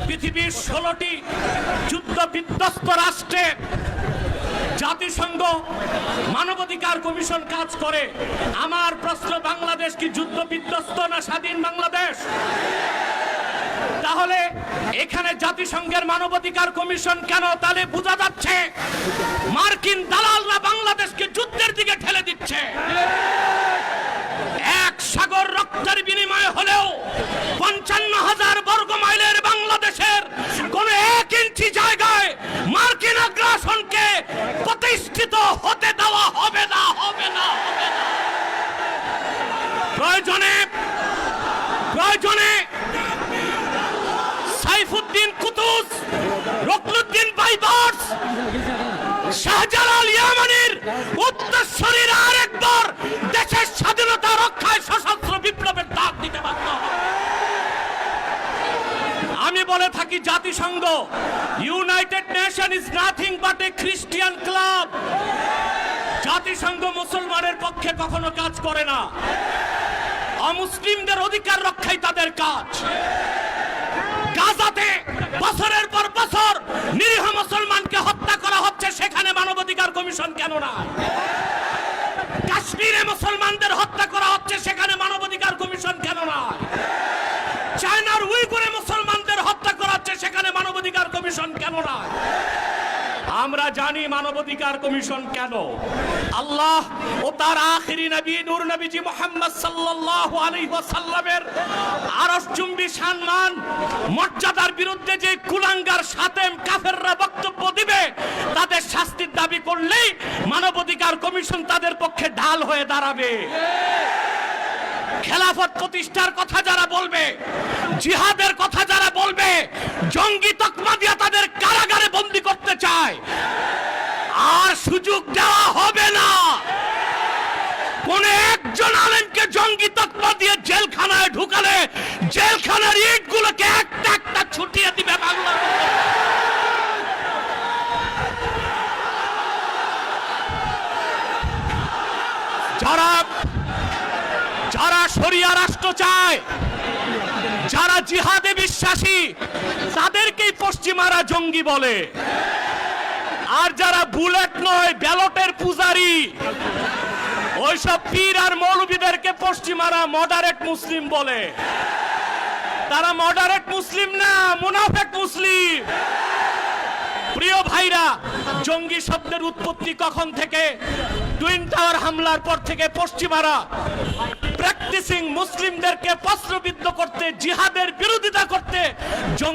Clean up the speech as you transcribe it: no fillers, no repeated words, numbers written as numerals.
পৃথিবীর 16টি যুদ্ধ বিধ্বস্ত রাষ্ট্রে জাতিসংঘ মানবাধিকার কমিশন কাজ করে। আমার প্রশ্ন, বাংলাদেশ কি যুদ্ধ বিধ্বস্ত না স্বাধীন বাংলাদেশ? তাহলে এখানে জাতিসংঘের মানবাধিকার কমিশন কেন? তাহলে বোঝা যাচ্ছে মার্কিন দালালরা বাংলাদেশকে যুদ্ধের দিকে ঠেলে দিচ্ছে। এক সাগর রক্তের বিনিময়ে হলেও 55,000 বর্গ মাইলের বাংলাদেশের কোন 1 ইঞ্চি জায়গায় মার্কিন আগ্রাসনকে প্রতিষ্ঠিত হতে দেওয়া হবে না, হবে না, হবে না। প্রয়োজনে সাইফুদ্দিন কুতুস, রুকনুদ্দিন বাইবার্স, শাহজালাল ইয়ামানির উত্তরসূরির আরেকবার দেশের স্বাধীনতা রক্ষায় সশস্ত্র বিপ্লবের ডাক দিতে বাধ্য হবে। আমি বলে থাকি, জাতিসংঘ, United nation is nothing but A Christian club. জাতিসংঘ মুসলমানের পক্ষে কখনো কাজ করে না, অমুসলিমদের অধিকার রক্ষাই তাদের কাজ। গাজাতে বছরের পর বছর নিরীহ মুসলমানকে হত্যা করা হচ্ছে, সেখানে মানবাধিকার কমিশন কেন না? কাশ্মীরে মুসলমানদের হত্যা করা হচ্ছে, সেখানে মানবাধিকার কমিশন কেন না? চায়নার উইগুরে মুসলমানদের হত্যা করা হচ্ছে, সেখানে মানবাধিকার কমিশন কেন না? আমরা জানি মানবাধিকার কমিশন কেন। আল্লাহ ও তার আখিরি নবী নূর নবীজি মুহাম্মদ সাল্লাল্লাহু আলাইহি ওয়াসাল্লামের আরশচুম্বী সম্মান মর্যাদার বিরুদ্ধে যে কুলাঙ্গার শাতেম কাফেররা বক্তব্য দিবে, তাদের শাস্তির দাবি করলেই মানবাধিকার কমিশন তাদের পক্ষে ঢাল হয়ে দাঁড়াবে। খেলাফত প্রতিষ্ঠার কথা যারা বলবে, জিহাদের কথা যারা বলবে, জঙ্গি তকমা দিয়ে তাদের কারাগারে বন্দী করতে চায়, আর সুযোগ দেওয়া হবে না। কোন একজন আলেমকে জঙ্গি তকমা দিয়ে জেলখানায় ঢুকালে জেলখানার ইটগুলোকে একটা একটা ছুটিয়ে দিবে বাংলা। যারা শরিয়া রাষ্ট্র চায়, যারা জিহাদে বিশ্বাসী, তাদেরকেই পশ্চিমারা জঙ্গি বলে। আর যারা বুলেট নয়, ব্যালটের পূজারি, ওইসব পীর আর মৌলবীদেরকে পশ্চিমারা মডারেট মুসলিম বলে। তারা মডারেট মুসলিম না, মুনাফেক মুসলিম। প্রিয় ভাইরা, জঙ্গি শব্দের উৎপত্তি কখন থেকে? টুইন টাওয়ার হামলার পর থেকে পশ্চিমারা প্র্যাকটিসিং মুসলিমদেরকে প্রশ্নবিদ্ধ করতে, জিহাদের বিরোধিতা করতে